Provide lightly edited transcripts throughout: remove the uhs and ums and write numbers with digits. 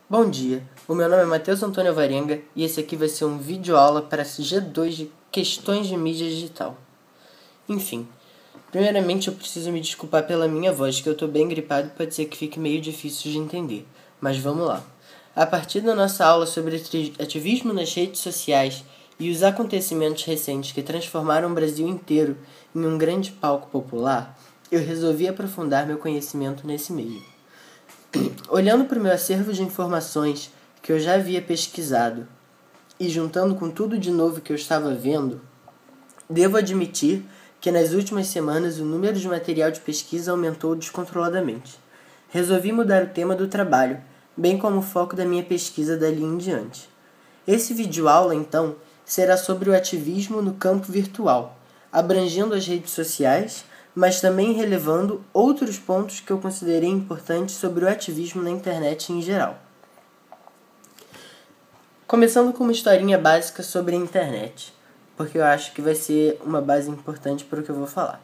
Bom dia, o meu nome é Matheus Antônio Alvarenga e esse aqui vai ser um vídeo aula para G2 de questões de mídia digital. Enfim, primeiramente eu preciso me desculpar pela minha voz, que eu estou bem gripado e pode ser que fique meio difícil de entender, mas vamos lá. A partir da nossa aula sobre ativismo nas redes sociais e os acontecimentos recentes que transformaram o Brasil inteiro em um grande palco popular, eu resolvi aprofundar meu conhecimento nesse meio. Olhando para o meu acervo de informações que eu já havia pesquisado e juntando com tudo de novo que eu estava vendo, devo admitir que nas últimas semanas o número de material de pesquisa aumentou descontroladamente. Resolvi mudar o tema do trabalho, bem como o foco da minha pesquisa dali em diante. Esse videoaula, então, será sobre o ativismo no campo virtual, abrangendo as redes sociais, mas também relevando outros pontos que eu considerei importantes sobre o ativismo na internet em geral. Começando com uma historinha básica sobre a internet, porque eu acho que vai ser uma base importante para o que eu vou falar.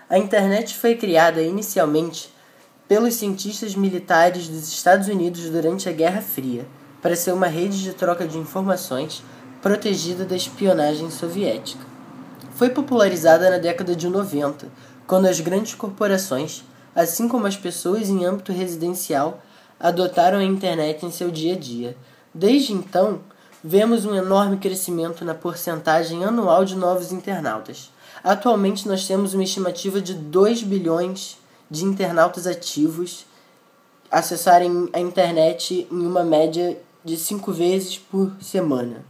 A internet foi criada inicialmente pelos cientistas militares dos Estados Unidos durante a Guerra Fria, para ser uma rede de troca de informações protegida da espionagem soviética. Foi popularizada na década de 90, quando as grandes corporações, assim como as pessoas em âmbito residencial, adotaram a internet em seu dia a dia. Desde então, vemos um enorme crescimento na porcentagem anual de novos internautas. Atualmente nós temos uma estimativa de 2 bilhões de internautas ativos acessarem a internet em uma média de 5 vezes por semana.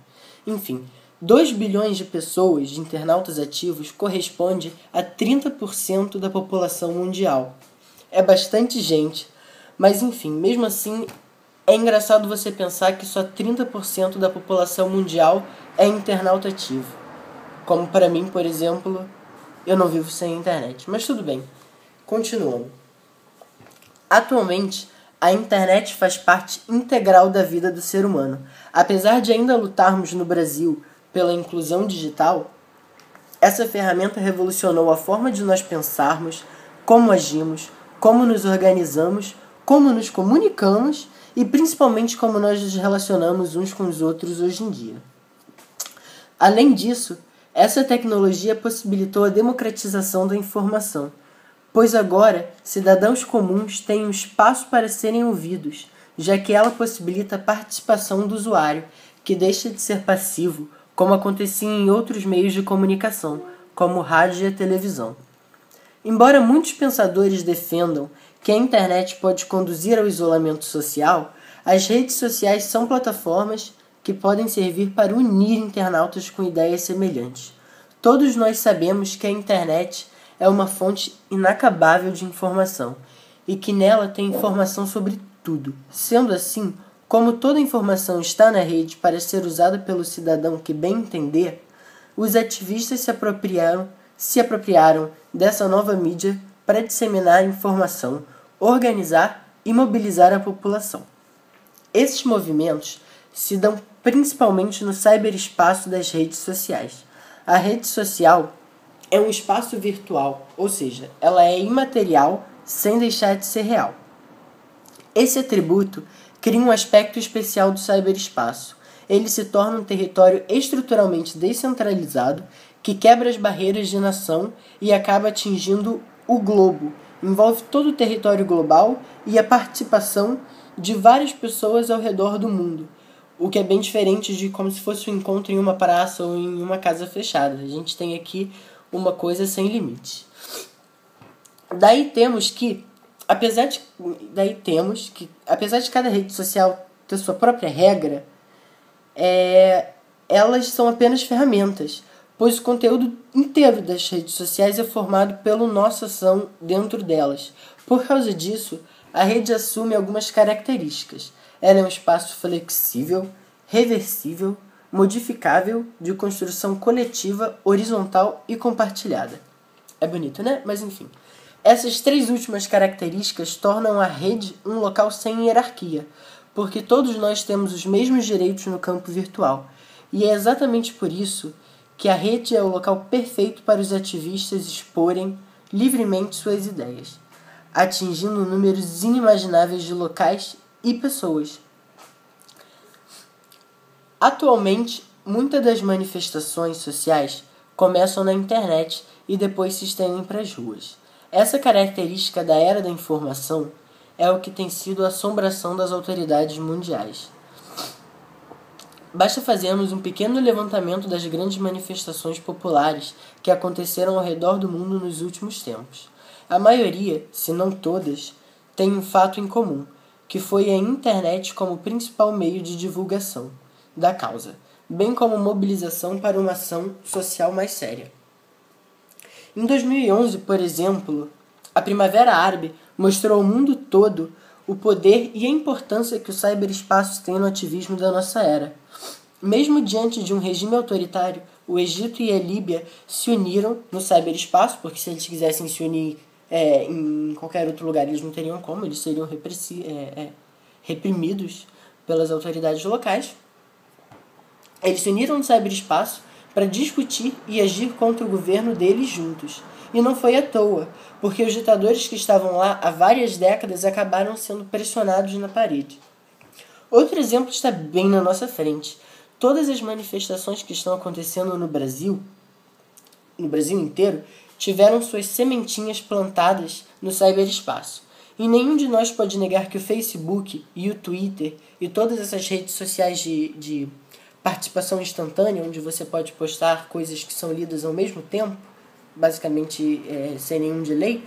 Enfim, 2 bilhões de pessoas, de internautas ativos, corresponde a 30% da população mundial. É bastante gente, mas enfim, mesmo assim, é engraçado você pensar que só 30% da população mundial é internauta ativo. Como para mim, por exemplo, eu não vivo sem internet. Mas tudo bem, continuando. Atualmente, a internet faz parte integral da vida do ser humano. Apesar de ainda lutarmos no Brasil pela inclusão digital, essa ferramenta revolucionou a forma de nós pensarmos, como agimos, como nos organizamos, como nos comunicamos e principalmente como nós nos relacionamos uns com os outros hoje em dia. Além disso, essa tecnologia possibilitou a democratização da informação, pois agora cidadãos comuns têm um espaço para serem ouvidos, já que ela possibilita a participação do usuário, que deixa de ser passivo, como acontecia em outros meios de comunicação, como o rádio e a televisão. Embora muitos pensadores defendam que a internet pode conduzir ao isolamento social, as redes sociais são plataformas que podem servir para unir internautas com ideias semelhantes. Todos nós sabemos que a internet é uma fonte inacabável de informação e que nela tem informação sobre tudo. Sendo assim, como toda informação está na rede para ser usada pelo cidadão que bem entender, os ativistas se apropriaram dessa nova mídia para disseminar informação, organizar e mobilizar a população. Esses movimentos se dão principalmente no ciberespaço das redes sociais. A rede social é um espaço virtual, ou seja, ela é imaterial sem deixar de ser real. Esse atributo cria um aspecto especial do ciberespaço. Ele se torna um território estruturalmente descentralizado que quebra as barreiras de nação e acaba atingindo o globo. Envolve todo o território global e a participação de várias pessoas ao redor do mundo, o que é bem diferente de como se fosse um encontro em uma praça ou em uma casa fechada. A gente tem aqui uma coisa sem limite. Daí temos que, apesar de cada rede social ter sua própria regra, elas são apenas ferramentas, pois o conteúdo inteiro das redes sociais é formado pela nossa ação dentro delas. Por causa disso, a rede assume algumas características. Ela é um espaço flexível, reversível, modificável, de construção coletiva, horizontal e compartilhada. É bonito, né? Mas enfim. Essas 3 últimas características tornam a rede um local sem hierarquia, porque todos nós temos os mesmos direitos no campo virtual. E é exatamente por isso que a rede é o local perfeito para os ativistas exporem livremente suas ideias, atingindo números inimagináveis de locais e pessoas. Atualmente, muitas das manifestações sociais começam na internet e depois se estendem para as ruas. Essa característica da era da informação é o que tem sido a assombração das autoridades mundiais. Basta fazermos um pequeno levantamento das grandes manifestações populares que aconteceram ao redor do mundo nos últimos tempos. A maioria, se não todas, tem um fato em comum, que foi a internet como principal meio de divulgação da causa, bem como mobilização para uma ação social mais séria. Em 2011, por exemplo, a Primavera Árabe mostrou ao mundo todo o poder e a importância que o cyberespaço tem no ativismo da nossa era. Mesmo diante de um regime autoritário, o Egito e a Líbia se uniram no cyberespaço, porque se eles quisessem se unir em qualquer outro lugar, eles não teriam como, eles seriam reprimidos pelas autoridades locais. Eles se uniram no cyberespaço para discutir e agir contra o governo deles juntos. E não foi à toa, porque os ditadores que estavam lá há várias décadas acabaram sendo pressionados na parede. Outro exemplo está bem na nossa frente. Todas as manifestações que estão acontecendo no Brasil inteiro, tiveram suas sementinhas plantadas no cyberespaço. E nenhum de nós pode negar que o Facebook e o Twitter e todas essas redes sociais de participação instantânea, onde você pode postar coisas que são lidas ao mesmo tempo, basicamente sem nenhum delay,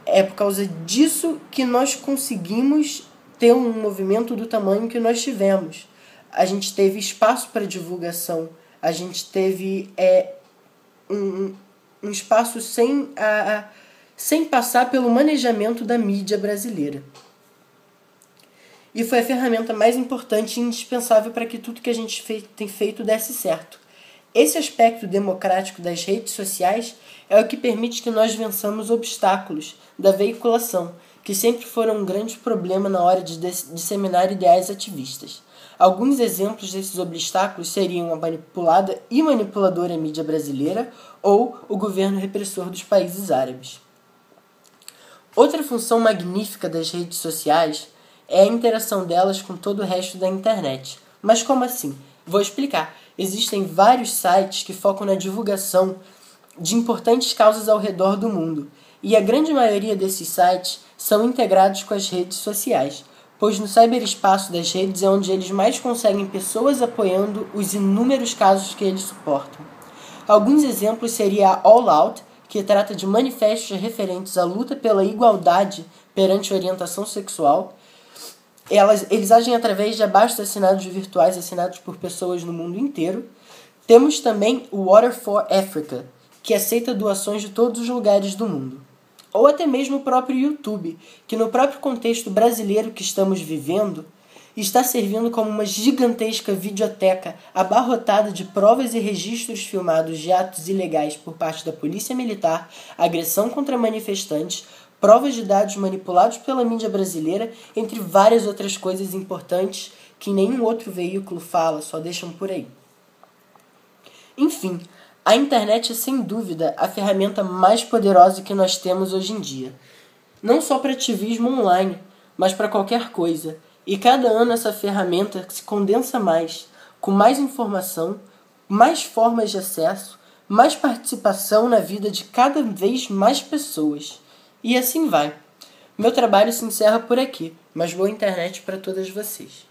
é por causa disso que nós conseguimos ter um movimento do tamanho que nós tivemos. A gente teve espaço para divulgação, a gente teve um espaço sem passar pelo manejamento da mídia brasileira. E foi a ferramenta mais importante e indispensável para que tudo que a gente tem feito desse certo. Esse aspecto democrático das redes sociais é o que permite que nós vençamos obstáculos da veiculação, que sempre foram um grande problema na hora de disseminar ideais ativistas. Alguns exemplos desses obstáculos seriam a manipulada e manipuladora mídia brasileira ou o governo repressor dos países árabes. Outra função magnífica das redes sociais é a interação delas com todo o resto da internet. Mas como assim? Vou explicar. Existem vários sites que focam na divulgação de importantes causas ao redor do mundo, e a grande maioria desses sites são integrados com as redes sociais, pois no cyberespaço das redes é onde eles mais conseguem pessoas apoiando os inúmeros casos que eles suportam. Alguns exemplos seria a All Out, que trata de manifestos referentes à luta pela igualdade perante a orientação sexual. Eles agem através de abaixo-assinados virtuais assinados por pessoas no mundo inteiro. Temos também o Water for Africa, que aceita doações de todos os lugares do mundo. Ou até mesmo o próprio YouTube, que no próprio contexto brasileiro que estamos vivendo, está servindo como uma gigantesca videoteca abarrotada de provas e registros filmados de atos ilegais por parte da polícia militar, agressão contra manifestantes, provas de dados manipulados pela mídia brasileira, entre várias outras coisas importantes que nenhum outro veículo fala, só deixam por aí. Enfim, a internet é sem dúvida a ferramenta mais poderosa que nós temos hoje em dia. Não só para ativismo online, mas para qualquer coisa. E cada ano essa ferramenta se condensa mais, com mais informação, mais formas de acesso, mais participação na vida de cada vez mais pessoas. E assim vai. Meu trabalho se encerra por aqui, mas boa internet para todas vocês.